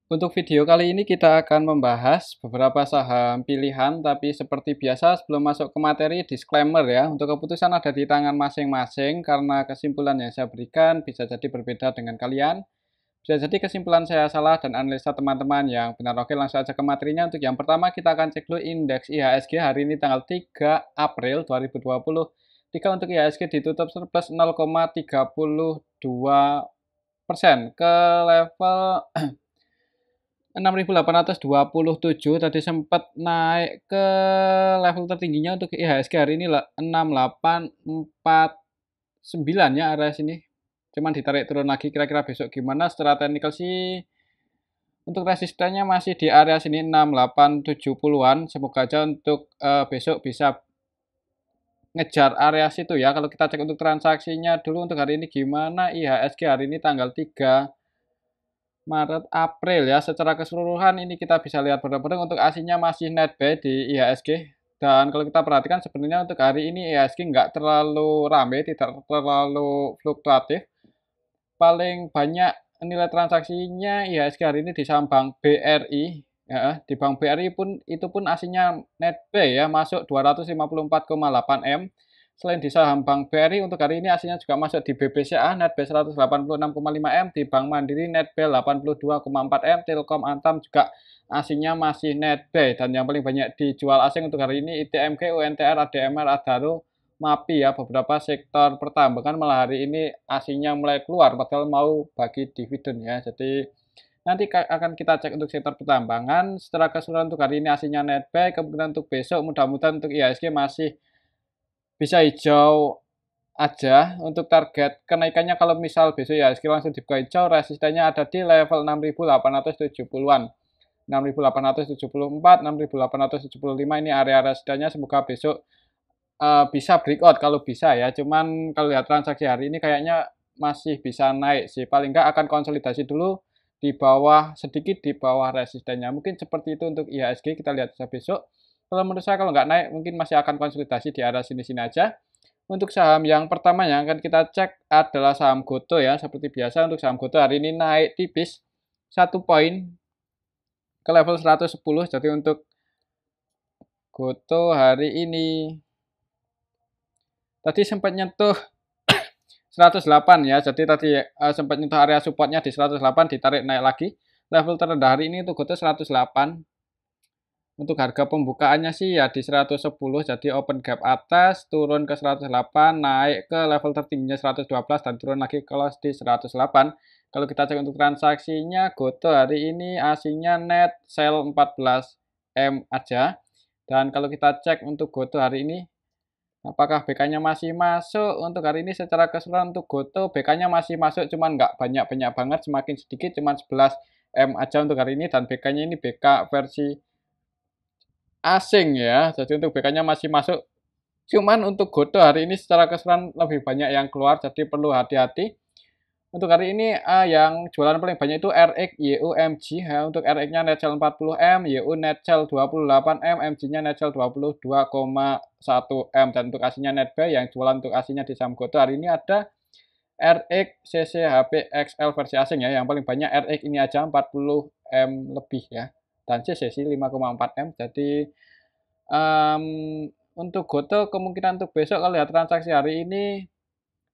Untuk video kali ini kita akan membahas beberapa saham pilihan, tapi seperti biasa sebelum masuk ke materi, disclaimer ya, untuk keputusan ada di tangan masing-masing karena kesimpulan yang saya berikan bisa jadi berbeda dengan kalian. Bisa jadi kesimpulan saya salah dan analisa teman-teman yang benar. Oke, langsung aja ke materinya. Untuk yang pertama kita akan cek dulu indeks IHSG hari ini tanggal 3 April 2020. 3 untuk IHSG ditutup surplus 0,32% ke level 6.827. Tadi sempat naik ke level tertingginya untuk IHSG hari ini lah 6849 ya area sini. Cuman ditarik turun lagi, kira-kira besok gimana? Secara teknikal sih untuk resistennya masih di area sini 6870-an. Semoga aja untuk besok bisa ngejar area situ ya. Kalau kita cek untuk transaksinya dulu untuk hari ini gimana? IHSG hari ini tanggal 3 Maret April ya, secara keseluruhan ini kita bisa lihat benar-benar untuk aslinya masih net buy di IHSG. Dan kalau kita perhatikan sebenarnya untuk hari ini IHSG nggak terlalu ramai, tidak terlalu fluktuatif. Paling banyak nilai transaksinya IHSG hari ini di saham Bank BRI. Ya, di Bank BRI pun itu pun aslinya net buy ya, masuk 254,8 M. Selain di saham Bank BRI untuk hari ini aslinya juga masuk di BBCA net buy 186,5 M, di Bank Mandiri net buy 82,4 M, Telkom Antam juga aslinya masih net buy, dan yang paling banyak dijual asing untuk hari ini ITMG, UNTR, ADMR, Adaro, MAPI ya, beberapa sektor pertambangan malah hari ini aslinya mulai keluar padahal mau bagi dividen ya. Jadi nanti akan kita cek untuk sektor pertambangan. Secara keseluruhan untuk hari ini aslinya net buy, kemungkinan untuk besok mudah-mudahan untuk IHSG masih bisa hijau aja. Untuk target kenaikannya kalau misal besok ya langsung dibuka hijau, resistennya ada di level 6.870-an. 6.874, 6.875 ini area resistennya, semoga besok bisa breakout kalau bisa ya. Cuman kalau lihat transaksi hari ini kayaknya masih bisa naik sih. Paling nggak akan konsolidasi dulu di bawah, sedikit di bawah resistennya. Mungkin seperti itu untuk IHSG, kita lihat besok. Kalau menurut saya kalau nggak naik mungkin masih akan konsolidasi di area sini-sini aja. Untuk saham yang pertama yang akan kita cek adalah saham Goto ya. Seperti biasa untuk saham Goto hari ini naik tipis 1 poin ke level 110. Jadi untuk Goto hari ini tadi sempat nyentuh 108 ya. Jadi tadi sempat nyentuh area supportnya di 108, ditarik naik lagi. Level terendah hari ini untuk Goto 108. Untuk harga pembukaannya sih ya di 110, jadi open gap atas, turun ke 108, naik ke level tertingginya 112, dan turun lagi close di 108. Kalau kita cek untuk transaksinya, Goto hari ini aslinya net sell 14 M aja. Dan kalau kita cek untuk Goto hari ini, apakah BK-nya masih masuk? Untuk hari ini secara keseluruhan untuk Goto, BK-nya masih masuk, cuman nggak banyak-banyak banget, semakin sedikit, cuman 11 M aja untuk hari ini. Dan BK-nya ini BK versi asing ya, jadi untuk BK-nya masih masuk. Cuman untuk Goto hari ini secara keseluruhan lebih banyak yang keluar, jadi perlu hati-hati. Untuk hari ini yang jualan paling banyak itu RX, YU, MG ya. Untuk RX-nya net sell 40 M, YU net sell 28 M, MG-nya net sell 22,1 M. Dan untuk aslinya net buy yang jualan untuk aslinya di saham Goto hari ini ada RX, CCHP, XL versi asing ya. Yang paling banyak RX ini aja 40 M lebih ya. Dan CC sih 5,4 M. Jadi untuk Goto kemungkinan untuk besok kalau lihat transaksi hari ini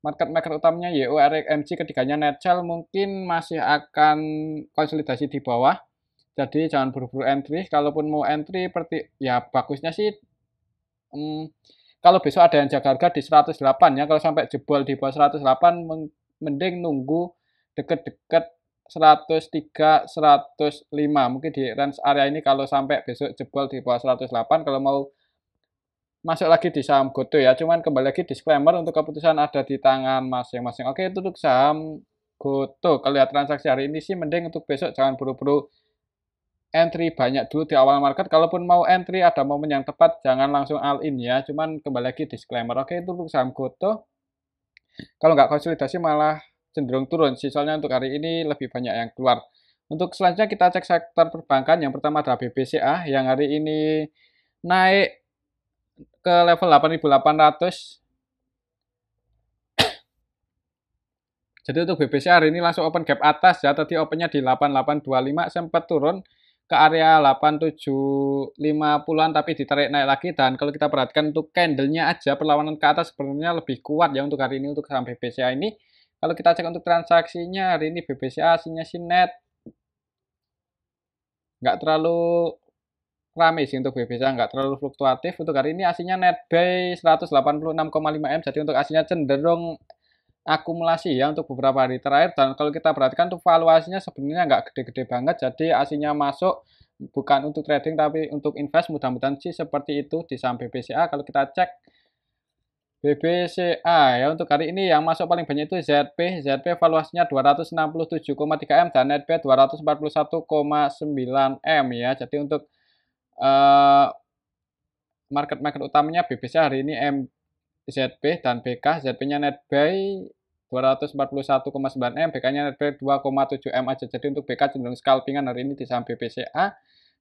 market maker utamanya YU, RX, MG, ketiganya net sell mungkin masih akan konsolidasi di bawah. Jadi jangan buru-buru entry. Kalaupun mau entry ya bagusnya sih kalau besok ada yang jaga harga di 108 ya. Kalau sampai jebol di bawah 108 mending nunggu deket-deket 103, 105. Mungkin di range area ini kalau sampai besok jebol di bawah 108, kalau mau masuk lagi di saham Goto ya. Cuman kembali lagi disclaimer, untuk keputusan ada di tangan masing-masing. Oke, itu untuk saham Goto. Kalau lihat transaksi hari ini sih mending untuk besok jangan buru-buru entry banyak dulu di awal market. Kalaupun mau entry ada momen yang tepat, jangan langsung all in ya. Cuman kembali lagi disclaimer. Oke, itu untuk saham Goto. Kalau nggak konsolidasi malah cenderung turun sih, soalnya untuk hari ini lebih banyak yang keluar. Untuk selanjutnya kita cek sektor perbankan. Yang pertama adalah BBCA yang hari ini naik ke level 8.800. Jadi untuk BBCA hari ini langsung open gap atas ya, tadi opennya di 8825, sempat turun ke area 8750-an tapi ditarik naik lagi. Dan kalau kita perhatikan untuk candlenya aja perlawanan ke atas sebenarnya lebih kuat ya untuk hari ini untuk saham BBCA ini. Kalau kita cek untuk transaksinya hari ini BBCA hasilnya sih net nggak terlalu rame sih untuk BBCA, nggak terlalu fluktuatif. Untuk hari ini aslinya net buy 186,5 M, jadi untuk aslinya cenderung akumulasi ya untuk beberapa hari terakhir. Dan kalau kita perhatikan tuh valuasinya sebenarnya nggak gede-gede banget, jadi aslinya masuk bukan untuk trading tapi untuk invest. Mudah-mudahan sih seperti itu di saham BBCA. Kalau kita cek BBCA ya untuk hari ini yang masuk paling banyak itu ZP valuasinya 267,3 M dan net buy 241,9 M ya. Jadi untuk market utamanya BBCA hari ini ZP dan BK. ZP-nya net buy 241,9 M, BK-nya net buy 2,7 M aja. Jadi untuk BK cenderung scalpingan hari ini di saham BBCA.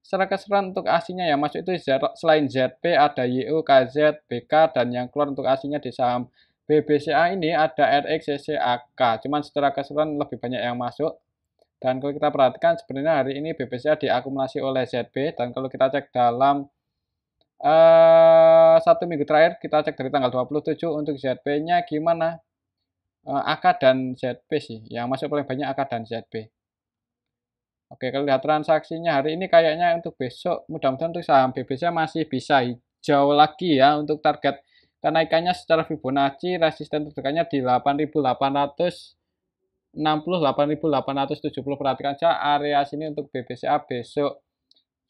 Secara keseluruhan untuk aslinya yang masuk itu selain ZP ada YU, KZ, BK, dan yang keluar untuk aslinya di saham BBCA ini ada RX, CCAK. Cuman secara keseluruhan lebih banyak yang masuk. Dan kalau kita perhatikan sebenarnya hari ini BBCA diakumulasi oleh ZP. Dan kalau kita cek dalam 1 minggu terakhir, kita cek dari tanggal 27 untuk ZP-nya gimana? AK dan ZP sih, yang masuk paling banyak AK dan ZP. Oke, kalau lihat transaksinya hari ini kayaknya untuk besok, mudah-mudahan untuk saham BBCA masih bisa hijau lagi ya. Untuk target kenaikannya secara Fibonacci, resisten terdekatnya di 8.860, 8.870. Perhatikan saja area sini untuk BBCA besok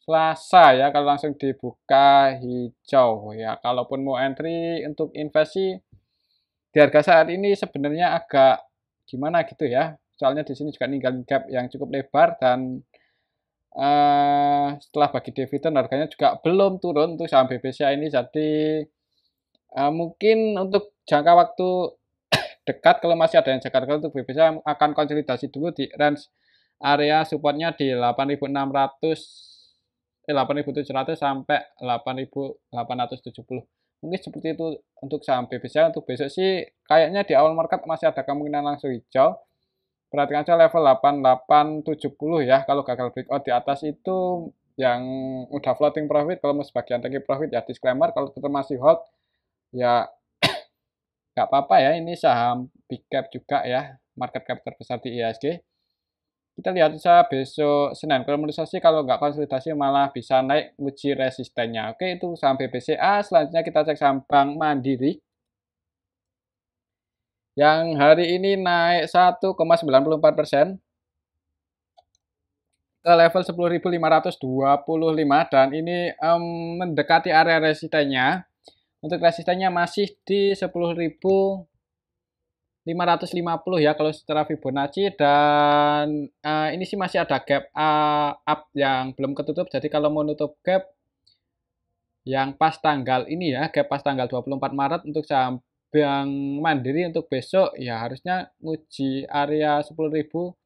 Selasa ya, kalau langsung dibuka hijau ya. Kalaupun mau entry untuk investasi di harga saat ini sebenarnya agak gimana gitu ya. Soalnya di sini juga ninggalin gap yang cukup lebar dan setelah bagi dividen harganya juga belum turun untuk saham BBCA ini. Jadi mungkin untuk jangka waktu dekat kalau masih ada yang jaga untuk BBCA akan konsolidasi dulu di range area supportnya di 8.700 sampai 8.870. Mungkin seperti itu untuk saham BBCA. Untuk besok sih kayaknya di awal market masih ada kemungkinan langsung hijau. Perhatikan saja level 8870 ya. Kalau gagal breakout di atas itu yang udah floating profit, kalau mau sebagian taking profit ya disclaimer. Kalau tetap masih hold ya nggak apa-apa ya. Ini saham big cap juga ya, market cap terbesar di IHSG. Kita lihat saja besok Senin. Kalau menurut saya sih kalau nggak konsolidasi malah bisa naik uji resistennya. Oke, itu saham BBCA. Selanjutnya kita cek saham Bank Mandiri yang hari ini naik 1,94% ke level 10.525 dan ini mendekati area resistennya. Untuk resistennya masih di 10.550 ya kalau secara Fibonacci. Dan ini sih masih ada gap up yang belum ketutup. Jadi kalau mau nutup gap yang pas tanggal ini ya, gap pas tanggal 24 Maret untuk saham Bank Mandiri untuk besok ya harusnya nguji area 10.575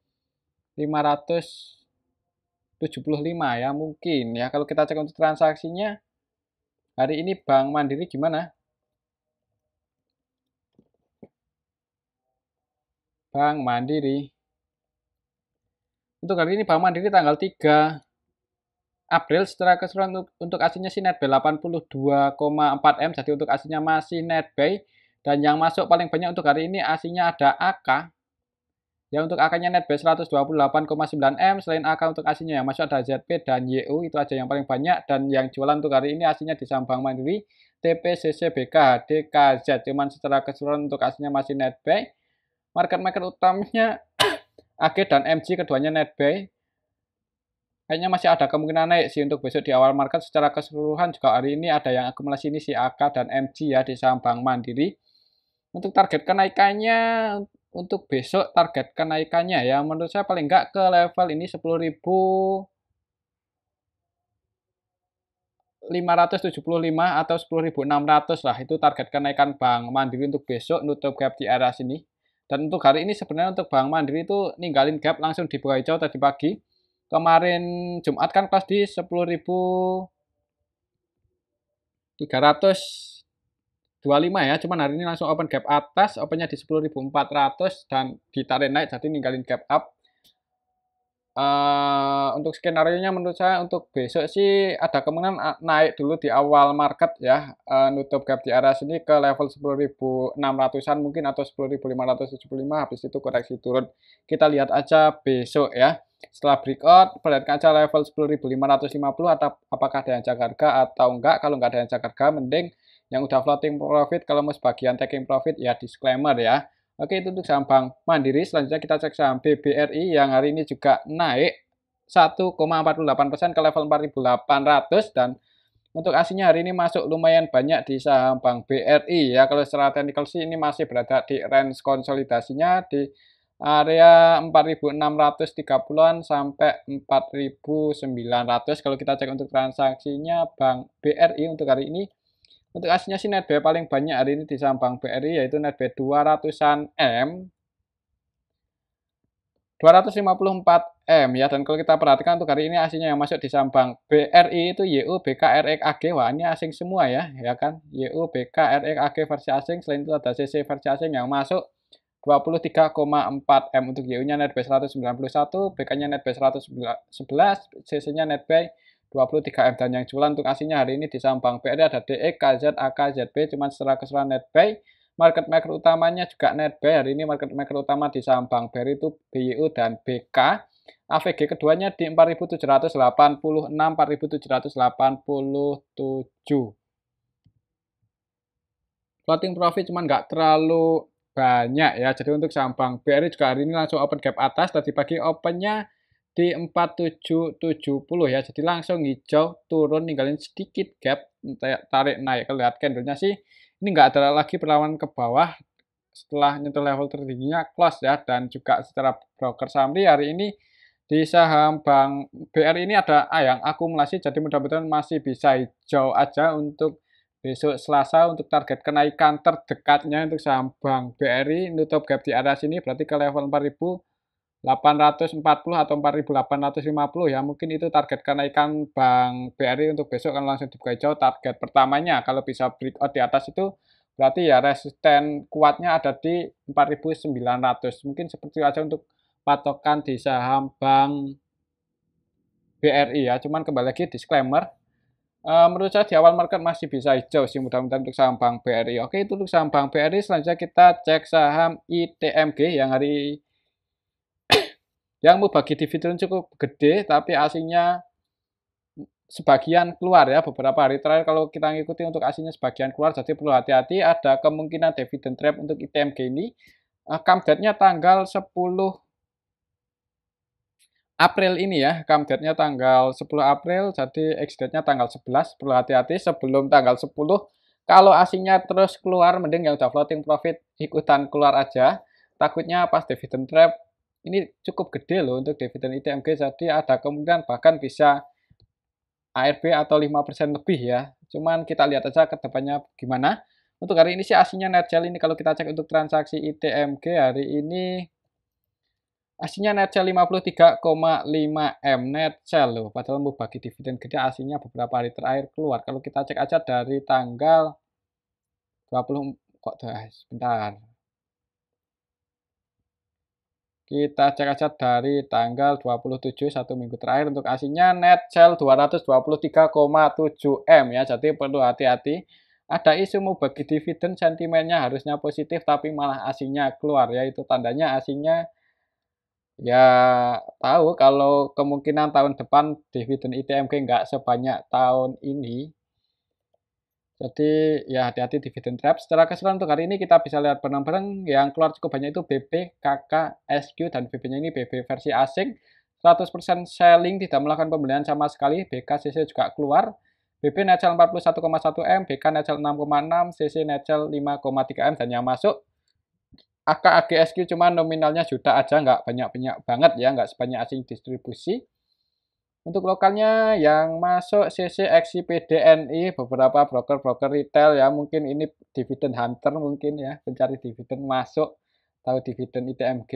ya mungkin ya. Kalau kita cek untuk transaksinya hari ini Bank Mandiri gimana? Bank Mandiri. Untuk hari ini Bank Mandiri tanggal 3 April secara keseluruhan untuk aslinya sih net buy 82,4 M. Jadi untuk aslinya masih net buy. Dan yang masuk paling banyak untuk hari ini aslinya ada AK. Ya untuk AK-nya net buy 128,9 M. Selain AK untuk aslinya yang masuk ada ZP dan YU. Itu aja yang paling banyak. Dan yang jualan untuk hari ini aslinya di saham Bank Mandiri, TPCC, BK, HD, KZ. Cuman secara keseluruhan untuk aslinya masih net buy. Market utamanya AG dan MG keduanya net buy. Kayaknya masih ada kemungkinan naik sih untuk besok di awal market. Secara keseluruhan juga hari ini ada yang akumulasi ini si AK dan MG ya di saham Bank Mandiri. Untuk target kenaikannya untuk besok, target kenaikannya ya menurut saya paling enggak ke level ini 10.575 atau 10.600 lah. Itu target kenaikan Bank Mandiri untuk besok, nutup gap di area sini. Dan untuk hari ini sebenarnya untuk Bank Mandiri itu ninggalin gap langsung di bawah hijau tadi pagi. Kemarin Jumat kan kelas di 10.308 25 ya, cuman hari ini langsung open gap atas, opennya di 10.400 dan ditarik naik, jadi ninggalin gap up. Untuk skenario-nya menurut saya untuk besok sih ada kemungkinan naik dulu di awal market ya, nutup gap di area sini ke level 10.600-an mungkin atau 10.575, habis itu koreksi turun. Kita lihat aja besok ya. Setelah breakout, perhatikan aja level 10.550 atau apakah ada yang jaga harga atau enggak. Kalau enggak ada yang jaga harga, mending yang udah floating profit, kalau mau sebagian taking profit ya disclaimer ya. Oke, itu untuk saham Bank Mandiri. Selanjutnya kita cek saham BBRI yang hari ini juga naik 1,48% ke level 4.800 dan untuk aslinya hari ini masuk lumayan banyak di saham Bank BRI ya. Kalau secara teknikal sih ini masih berada di range konsolidasinya di area 4.630-an sampai 4.900. Kalau kita cek untuk transaksinya Bank BRI untuk hari ini, untuk aslinya sih netbuy paling banyak hari ini di saham Bank BRI yaitu netbuy 200-an M, 254 M ya. Dan kalau kita perhatikan untuk hari ini aslinya yang masuk di saham Bank BRI itu YU, BK, RX, AG. Wah, ini asing semua ya kan. YU, BK, RX, AG versi asing. Selain itu ada CC versi asing yang masuk 23,4 M. Untuk YU-nya netbuy 191, BK-nya netbuy 111, CC-nya netbuy 23 M. Dan yang jualan untuk aslinya hari ini di saham Bank BRI ada DE, KZ, AK, ZB, cuman secara keseluruhan netbuy. Market maker utamanya juga netbuy. Hari ini market maker utama di saham Bank BRI itu BYU dan BK. AVG keduanya di 4.786, 4.787. Floating profit cuman nggak terlalu banyak ya. Jadi untuk saham Bank BRI juga hari ini langsung open gap atas. Tadi pagi opennya di 4770 ya. Jadi langsung hijau turun ninggalin sedikit gap, tarik naik. Kalau lihat candlenya sih ini nggak ada lagi perlawanan ke bawah setelah nyentuh level tertingginya close ya. Dan juga secara broker summary hari ini di saham Bank BRI ini ada yang akumulasi, jadi mudah-mudahan masih bisa hijau aja untuk besok Selasa. Untuk target kenaikan terdekatnya untuk saham Bank BRI nutup gap di area sini berarti ke level 4.840 atau 4.850 ya. Mungkin itu target kenaikan Bank BRI untuk besok kan langsung dibuka hijau. Target pertamanya kalau bisa breakout di atas itu berarti ya resisten kuatnya ada di 4.900. Mungkin seperti aja untuk patokan di saham Bank BRI ya. Cuman kembali lagi disclaimer, menurut saya di awal market masih bisa hijau sih mudah-mudahan untuk saham Bank BRI. Oke, itu untuk saham Bank BRI. Selanjutnya kita cek saham ITMG yang mau bagi dividen cukup gede, tapi aslinya sebagian keluar ya beberapa hari terakhir. Kalau kita ngikuti untuk aslinya sebagian keluar, jadi perlu hati-hati. Ada kemungkinan dividend trap untuk ITMG ini. Come date-nya tanggal 10 April ini ya, come date-nya tanggal 10 April, jadi exit date-nya tanggal 11. Perlu hati-hati sebelum tanggal 10. Kalau asingnya terus keluar, mending yang udah floating profit ikutan keluar aja. Takutnya pas dividend trap, ini cukup gede loh untuk dividen ITMG, jadi ada kemungkinan bahkan bisa ARB atau 5% lebih ya. Cuman kita lihat aja ke depannya gimana. Untuk hari ini sih aslinya net sell ini kalau kita cek untuk transaksi ITMG hari ini aslinya net sell 53,5 M net sell loh. Padahal mau bagi dividen gede aslinya beberapa hari terakhir keluar. Kalau kita cek aja dari tanggal 20 kok sebentar. Kita cek aja dari tanggal 27 satu minggu terakhir untuk aslinya net sell 223,7 M ya. Jadi perlu hati-hati. Ada isu mau bagi dividen, sentimennya harusnya positif tapi malah aslinya keluar ya. Itu tandanya aslinya ya tahu kalau kemungkinan tahun depan dividen ITMG nggak sebanyak tahun ini. Jadi ya hati-hati dividen trap. Secara keseluruhan untuk hari ini kita bisa lihat barang-barang yang keluar cukup banyak itu BB, KK, SQ, dan BB-nya ini BB versi asing. 100% selling, tidak melakukan pembelian sama sekali. BKCC juga keluar. BB net sell 41,1 M, BK net sell 6,6, CC net sell 5,3 M, dan yang masuk AKAGSQ cuma nominalnya juta aja, nggak banyak-banyak banget ya, nggak sebanyak asing distribusi. Untuk lokalnya yang masuk CC, XI, PDNI, beberapa broker-broker retail ya, mungkin ini dividen hunter mungkin ya, pencari dividen masuk, tahu dividen ITMG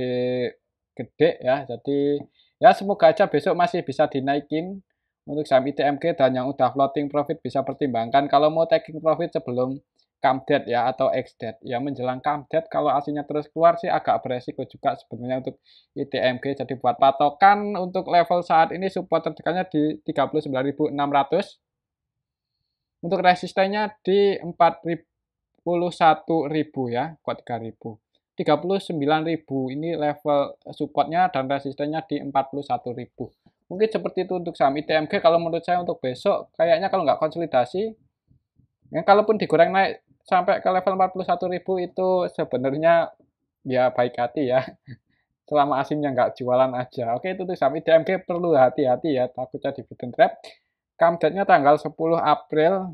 gede ya. Jadi ya semoga aja besok masih bisa dinaikin untuk saham ITMG, dan yang udah floating profit bisa pertimbangkan kalau mau taking profit sebelum come dead ya atau ex dead. Ya menjelang come dead kalau aslinya terus keluar sih agak beresiko juga sebenarnya untuk ITMG. Jadi buat patokan untuk level saat ini support terdekatnya di 39.600. Untuk resistennya di 41.000 ya, kok 3.000. 39.000 ini level supportnya dan resistennya di 41.000. Mungkin seperti itu untuk saham ITMG. Kalau menurut saya untuk besok kayaknya kalau nggak konsolidasi, ya kalaupun digoreng naik sampai ke level 41.000 itu sebenarnya ya baik hati ya. Selama asingnya nggak jualan aja. Oke, itu tuh saham ITMG perlu hati-hati ya, takutnya dividend trap. Come date-nya tanggal 10 April.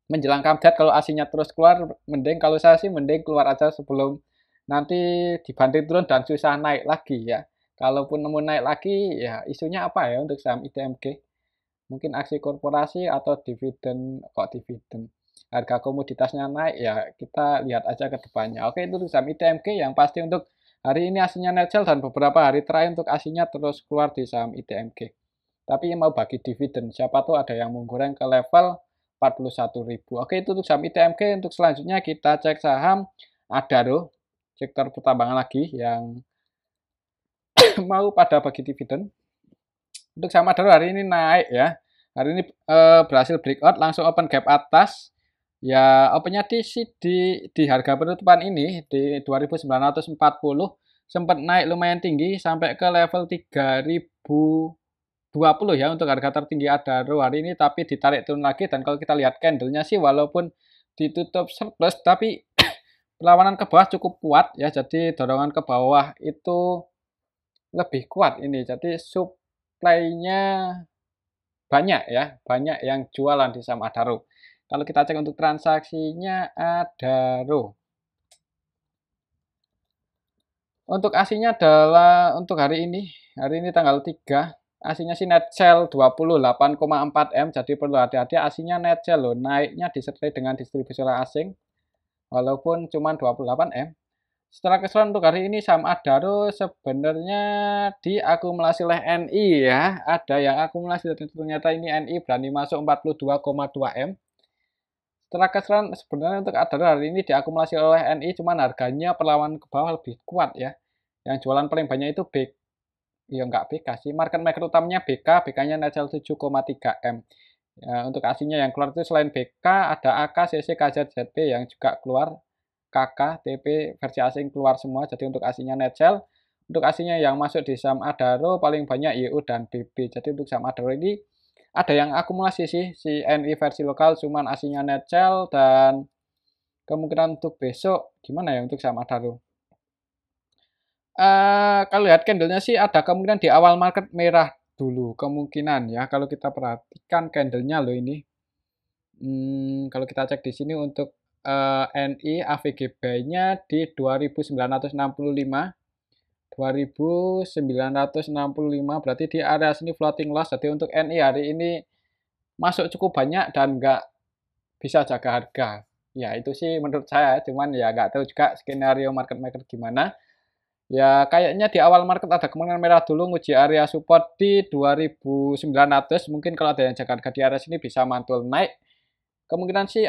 Menjelang come date kalau asingnya terus keluar, mending kalau saya sih mending keluar aja sebelum nanti dibanting turun dan susah naik lagi ya. Kalaupun nemu naik lagi, ya isunya apa ya untuk saham ITMG? Mungkin aksi korporasi atau dividen, kok dividen. Harga komoditasnya naik, ya kita lihat aja ke depannya. Oke, itu untuk saham ITMG yang pasti untuk hari ini aslinya net sell dan beberapa hari terakhir untuk aslinya terus keluar di saham ITMG. Tapi mau bagi dividen, siapa tahu ada yang menggoreng ke level 41.000. Oke, itu untuk saham ITMG. Untuk selanjutnya kita cek saham Adaro, sektor pertambangan lagi yang mau pada bagi dividen. Untuk saham Adaro hari ini naik ya. Hari ini berhasil breakout, langsung open gap atas. Ya, opennya di harga penutupan ini di 2.940 sempat naik lumayan tinggi sampai ke level 3.020 ya untuk harga tertinggi Adaro hari ini, tapi ditarik turun lagi. Dan kalau kita lihat candlenya sih walaupun ditutup surplus tapi perlawanan ke bawah cukup kuat ya, jadi dorongan ke bawah itu lebih kuat ini, jadi supply-nya banyak ya, banyak yang jualan di saham Adaro. Kalau kita cek untuk transaksinya Adaro, untuk aslinya adalah untuk hari ini tanggal 3, aslinya sih net sell 28,4 M, jadi perlu hati-hati aslinya net sell loh, naiknya disertai dengan distribusi asing walaupun cuma 28 M. Setelah keseluruhan untuk hari ini saham Adaro sebenarnya diakumulasi oleh NI ya, ada yang akumulasi dan ternyata ini NI berani masuk 42,2 M. Setelah keseluruhan sebenarnya untuk Adaro hari ini diakumulasi oleh NI, cuman harganya perlawanan ke bawah lebih kuat ya. Yang jualan paling banyak itu ya nggak BK sih, market maker utamanya BK, BK-nya net sell 7,3 M. Ya, untuk aslinya yang keluar itu selain BK ada AK, CC, KZ, ZP yang juga keluar, KK, TP versi asing keluar semua, jadi untuk aslinya net sell. Untuk aslinya yang masuk di saham Adaro paling banyak YU dan BB, jadi untuk saham Adaro ini ada yang akumulasi sih, si NI versi lokal cuman aslinya net sell. Dan kemungkinan untuk besok gimana ya untuk saham Adaro? Kalau lihat candlenya sih ada kemungkinan di awal market merah dulu, kemungkinan ya kalau kita perhatikan candlenya loh ini. Kalau kita cek di sini untuk NI AVG buy-nya di 2.965, 2.965 berarti di area sini floating loss. Jadi untuk NI hari ini masuk cukup banyak dan nggak bisa jaga harga. Ya itu sih menurut saya, cuman ya nggak tahu juga skenario market maker gimana. Ya kayaknya di awal market ada kemungkinan merah dulu, nguji area support di 2.900. Mungkin kalau ada yang jaga harga di area sini bisa mantul naik. Kemungkinan sih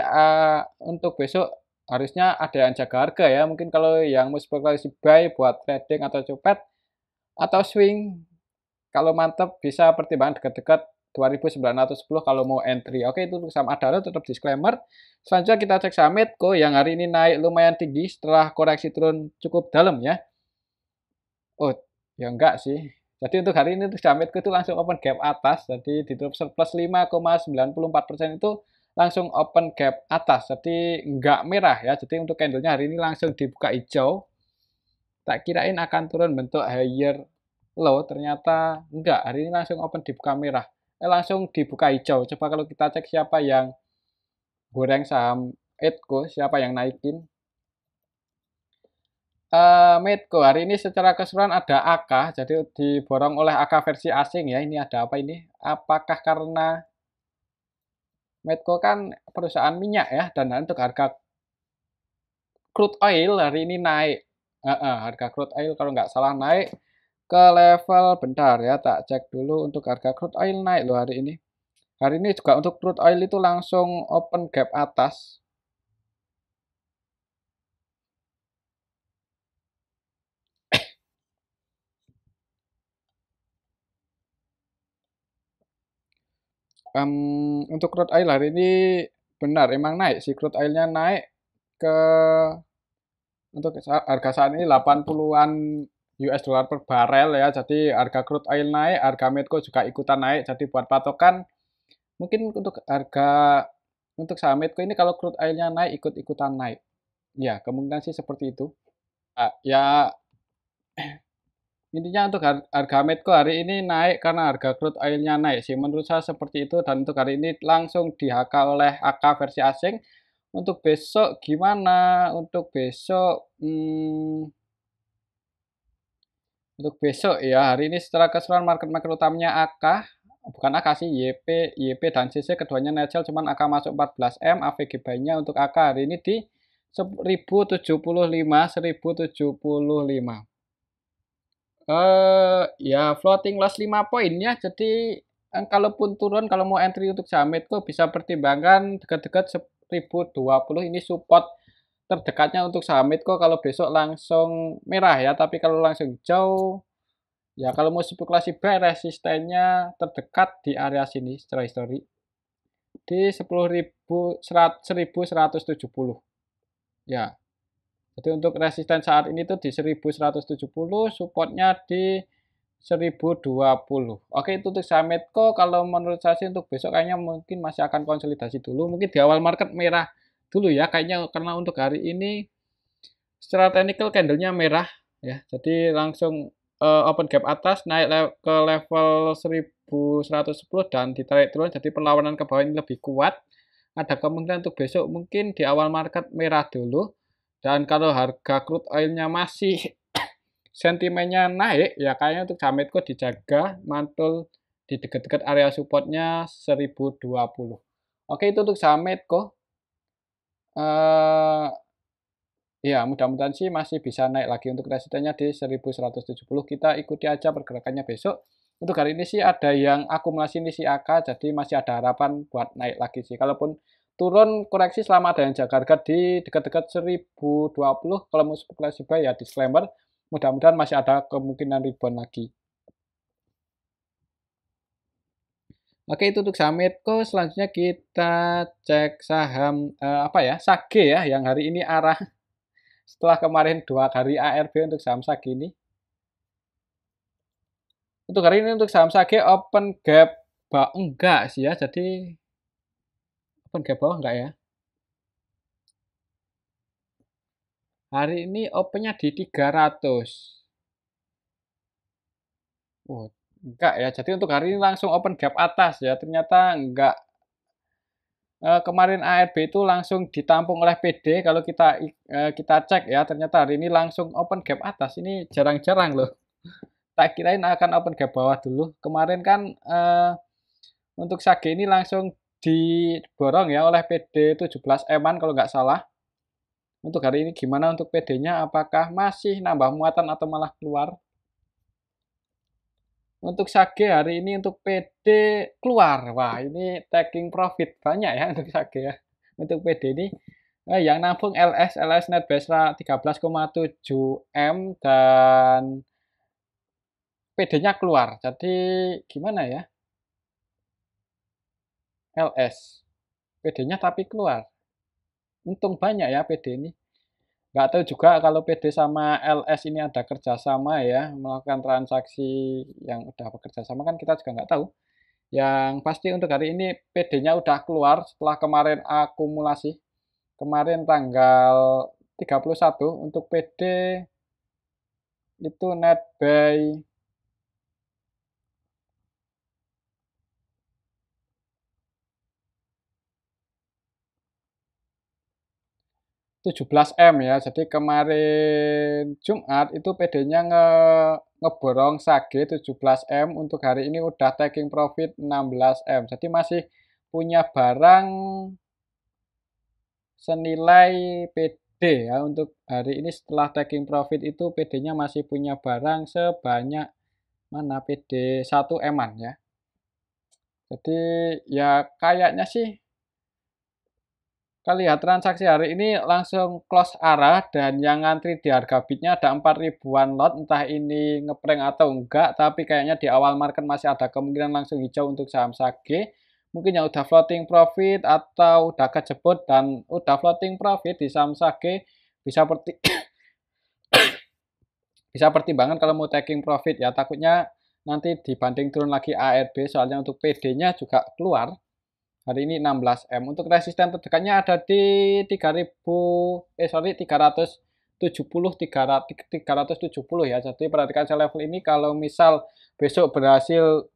untuk besok harusnya ada yang jaga harga ya. Mungkin kalau yang mau spekulasi buy buat trading atau copet atau swing, kalau mantap bisa pertimbangan dekat-dekat 2.910 kalau mau entry. Oke, itu untuk saham Adaro, tetap disclaimer. Selanjutnya kita cek saham Medco yang hari ini naik lumayan tinggi setelah koreksi turun cukup dalam ya. Oh, ya enggak sih. Jadi untuk hari ini untuk saham Medco itu langsung open gap atas. Jadi ditutup surplus 5,94% itu langsung open gap atas. Jadi enggak merah ya. Jadi untuk candlenya hari ini langsung dibuka hijau. Tak kirain akan turun bentuk higher low, ternyata enggak. Hari ini langsung open dibuka merah. Langsung dibuka hijau. Coba kalau kita cek siapa yang goreng saham Medco, siapa yang naikin. Medco hari ini secara keseluruhan ada AK, jadi diborong oleh AK versi asing ya. Ini ada apa ini? Apakah karena Medco kan perusahaan minyak ya, dan untuk harga crude oil hari ini naik. Harga crude oil kalau nggak salah naik ke level, bentar ya, tak cek dulu. Untuk harga crude oil naik loh hari ini. Hari ini juga untuk crude oil itu langsung open gap atas. Untuk crude oil hari ini benar emang naik sih, crude oilnya naik ke untuk harga saat ini 80-an US dollar per barel ya. Jadi harga crude oil naik, harga Medco juga ikutan naik. Jadi buat patokan mungkin untuk harga untuk saham Medco ini kalau crude oilnya naik ikut-ikutan naik. Ya, kemungkinan sih seperti itu. Ya intinya untuk harga Medco hari ini naik karena harga crude oilnya naik sih. Menurut saya seperti itu dan untuk hari ini langsung di-HK oleh AK versi asing. Untuk besok gimana? Untuk besok untuk besok ya hari ini secara keseluruhan market utamanya AK bukan AK sih YP dan CC keduanya netzel cuman AK masuk 14M AVG buy-nya untuk AK hari ini di 1075. Ya floating loss 5 poin ya. Jadi kalaupun turun kalau mau entry untuk saham Medco bisa pertimbangkan dekat-dekat 1020 ini support terdekatnya untuk saham Medco kalau besok langsung merah ya. Tapi kalau langsung hijau ya kalau mau spekulasi buy resistennya terdekat di area sini secara histori di 1170. Ya. Jadi untuk resisten saat ini tuh di 1170, supportnya di 1020. Oke, itu untuk saham Medco. Kalau menurut saya sih untuk besok kayaknya mungkin masih akan konsolidasi dulu. Mungkin di awal market merah dulu ya. Kayaknya karena untuk hari ini secara technical candlenya merah ya. Jadi langsung open gap atas naik ke level 1110 dan ditarik turun. Jadi perlawanan ke bawah ini lebih kuat. Ada kemungkinan untuk besok mungkin di awal market merah dulu. Dan kalau harga crude oilnya masih sentimennya naik, ya kayaknya untuk saham Medco dijaga mantul di dekat-dekat area supportnya 1020. Oke, itu untuk saham Medco. Ya, mudah-mudahan sih masih bisa naik lagi untuk resistennya di 1170. Kita ikuti aja pergerakannya besok. Untuk hari ini sih ada yang akumulasi di si AK, jadi masih ada harapan buat naik lagi sih. Kalaupun turun koreksi selama ada yang jaga harga di dekat-dekat 1020. Kalau mau spekulasi buy ya disclaimer. Mudah-mudahan masih ada kemungkinan rebound lagi. Oke, itu untuk saham Medco. Selanjutnya kita cek saham apa ya? Sage ya, yang hari ini arah setelah kemarin 2 kali ARB untuk saham Sage ini. Untuk hari ini untuk saham Sage open gap enggak sih ya. Jadi open gap bawah enggak ya? Hari ini opennya di 300. Oh, enggak ya. Jadi untuk hari ini langsung open gap atas ya. Ternyata enggak. Kemarin ARB itu langsung ditampung oleh PD. Kalau kita cek ya, ternyata hari ini langsung open gap atas. Ini jarang-jarang loh. Tak kirain akan open gap bawah dulu. Kemarin kan untuk Sage ini langsung diborong ya oleh PD 17M-an kalau nggak salah. Untuk hari ini gimana untuk PD-nya? Apakah masih nambah muatan atau malah keluar? Untuk Sage hari ini untuk PD keluar. Wah, ini taking profit banyak ya untuk Sage ya. Untuk PD ini yang nampung LS net base 13,7 M dan PD-nya keluar. Jadi gimana ya? LS. PD-nya tapi keluar. Untung banyak ya PD ini. Nggak tahu juga kalau PD sama LS ini ada kerjasama ya, melakukan transaksi yang udah bekerja sama kan kita juga nggak tahu. Yang pasti untuk hari ini PD-nya udah keluar setelah kemarin akumulasi. Kemarin tanggal 31 untuk PD itu net buy 17M ya. Jadi kemarin Jumat itu PD-nya ngeborong Sage 17M. Untuk hari ini udah taking profit 16M. Jadi masih punya barang senilai PD ya. Untuk hari ini setelah taking profit itu PD-nya masih punya barang sebanyak mana PD 1M-an ya. Jadi ya kayaknya sih kita lihat transaksi hari ini langsung close arah dan yang ngantri di harga bidnya ada 4 ribuan lot, entah ini ngeprank atau enggak, tapi kayaknya di awal market masih ada kemungkinan langsung hijau untuk saham Sage. mungkin yang udah floating profit atau udah kejebot dan udah floating profit di saham Sage bisa bisa pertimbangan kalau mau taking profit ya, takutnya nanti dibanding turun lagi ARB, soalnya untuk PD-nya juga keluar hari ini 16M. Untuk resisten terdekatnya ada di 370 ya. Jadi perhatikan level ini, kalau misal besok berhasil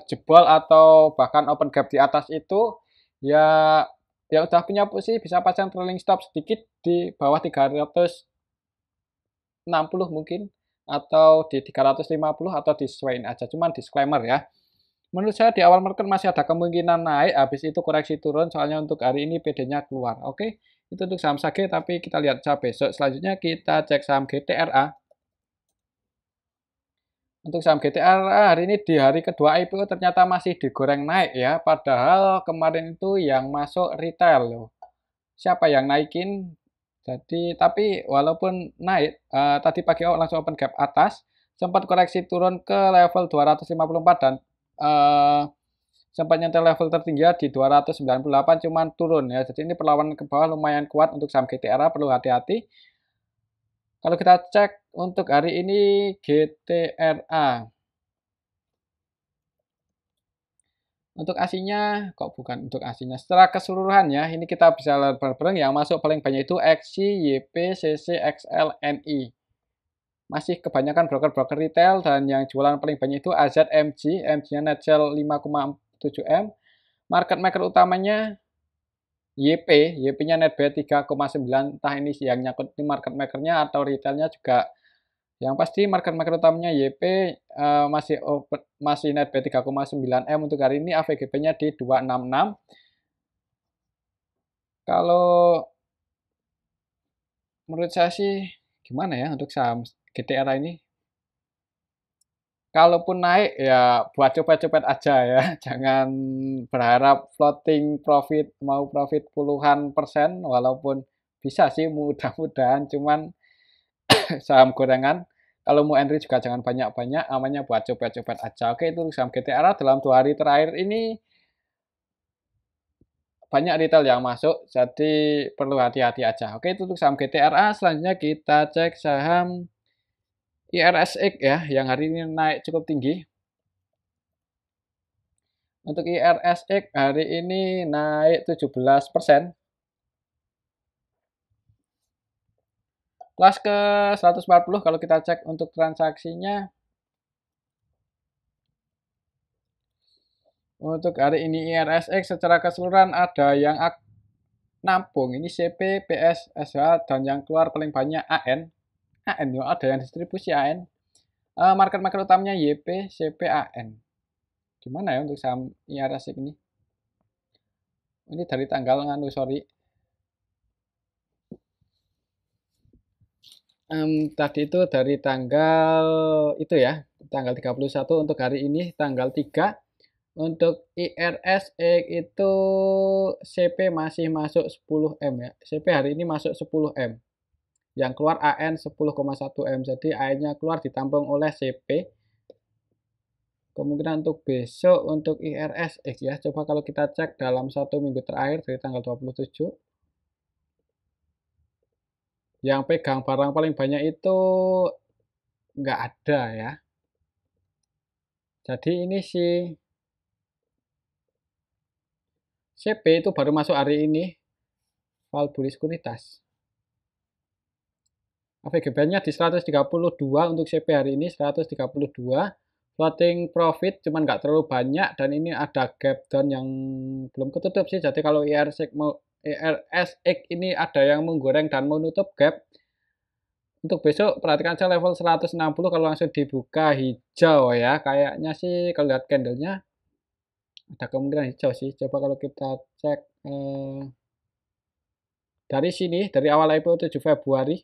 jebol atau bahkan open gap di atas itu, ya ya udah punya posisi bisa pasang trailing stop sedikit di bawah 360 mungkin, atau di 350, atau disesuaiin aja, cuman disclaimer ya. Menurut saya di awal market masih ada kemungkinan naik, habis itu koreksi turun, soalnya untuk hari ini PD-nya keluar. Oke, itu untuk saham Sage, tapi kita lihat saja besok. Selanjutnya kita cek saham GTRA. Untuk saham GTRA hari ini di hari kedua IPO ternyata masih digoreng naik ya, padahal kemarin itu yang masuk retail loh. Siapa yang naikin? Jadi, tapi walaupun naik, tadi pagi langsung open gap atas, sempat koreksi turun ke level 254 dan sempat nyentuh level tertinggi di 298, cuman turun ya. Jadi ini perlawanan ke bawah lumayan kuat untuk saham GTRA, perlu hati-hati. Kalau kita cek untuk hari ini GTRA. Untuk ASI-nya, kok bukan untuk ASI-nya. Secara keseluruhan ya, ini kita bisa lihat bareng-bareng, yang masuk paling banyak itu XY, YP, CC, XL, NI. Masih kebanyakan broker-broker retail, dan yang jualan paling banyak itu AZMG, MG-nya net sell 5,7M. Market maker utamanya YP-nya net buy 3,9, entah ini yang nyangkut di market makernya atau retailnya juga. Yang pasti market maker utamanya YP masih net buy 3,9M untuk hari ini, AVGB-nya di 266. Kalau menurut saya sih gimana ya untuk saham GTRA ini? Kalaupun naik ya buat copet-copet aja ya, jangan berharap floating profit mau profit puluhan persen, walaupun bisa sih mudah-mudahan, cuman saham gorengan. Kalau mau entry juga jangan banyak-banyak, namanya buat copet-copet aja. Oke, itu saham GTRA dalam 2 hari terakhir ini banyak retail yang masuk, jadi perlu hati-hati aja. Oke, itu untuk saham GTRA. Selanjutnya kita cek saham IRSX ya, yang hari ini naik cukup tinggi. Untuk IRSX hari ini naik 17%. Kelas ke 140 kalau kita cek untuk transaksinya. Untuk hari ini IRSX secara keseluruhan ada yang nampung, ini CP, PS, SH, dan yang keluar paling banyak AN. AN ya, ada yang distribusi AN. Market utamanya YP, CP, AN. Gimana ya untuk saham IRSX ini? Ini dari tanggal sorry. Tadi itu dari tanggal itu ya, tanggal 31, untuk hari ini tanggal 3. Untuk IRSX itu CP masih masuk 10M ya. CP hari ini masuk 10M. Yang keluar AN 10,1M. Jadi AN-nya keluar ditampung oleh CP. Kemungkinan untuk besok untuk IRSX ya. Coba kalau kita cek dalam 1 minggu terakhir dari tanggal 27. Yang pegang barang paling banyak itu nggak ada ya. Jadi ini sih CP itu baru masuk hari ini. Valbury Sekuritas. AVGB-nya di 132 untuk CP hari ini, 132. Floating profit cuman nggak terlalu banyak, dan ini ada gap down yang belum ketutup sih. Jadi kalau IRSX ini ada yang menggoreng dan menutup gap. Untuk besok perhatikan saja level 160, kalau langsung dibuka hijau ya. Kayaknya sih kalau lihat candlenya ada kemungkinan hijau sih. Coba kalau kita cek dari sini, dari awal IPO 7 Februari.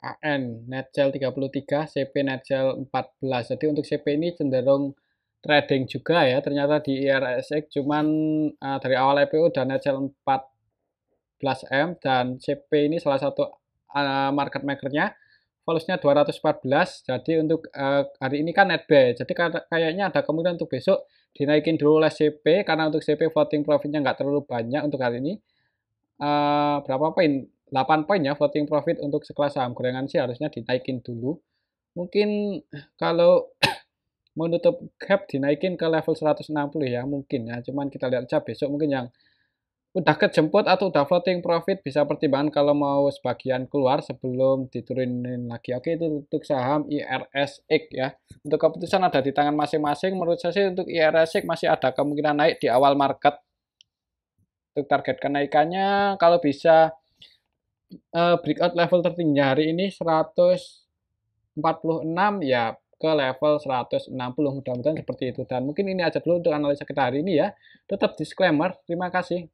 AN net sell 33, CP net sell 14. Jadi untuk CP ini cenderung trading juga ya. Ternyata di IRSX cuman dari awal IPO udah net sell 4 M dan CP ini salah satu market makernya. Volumenya 214. Jadi untuk hari ini kan net buy. Jadi kayaknya ada kemungkinan untuk besok dinaikin dulu oleh CP karena untuk CP floating profitnya nggak terlalu banyak untuk hari ini. Berapa poin? 8 poin ya floating profit untuk sekelas saham gorengan sih harusnya dinaikin dulu. Mungkin kalau menutup gap dinaikin ke level 160 ya mungkin ya. Cuman kita lihat aja besok mungkin yang udah kejemput atau udah floating profit bisa pertimbangan kalau mau sebagian keluar sebelum diturunin lagi. Oke, itu untuk saham IRSX ya. Untuk keputusan ada di tangan masing-masing. Menurut saya sih untuk IRSX masih ada kemungkinan naik di awal market. Untuk target kenaikannya kalau bisa breakout level tertinggi hari ini 146 ya ke level 160, mudah-mudahan seperti itu. Dan mungkin ini aja dulu untuk analisa kita hari ini ya. Tetap disclaimer, terima kasih.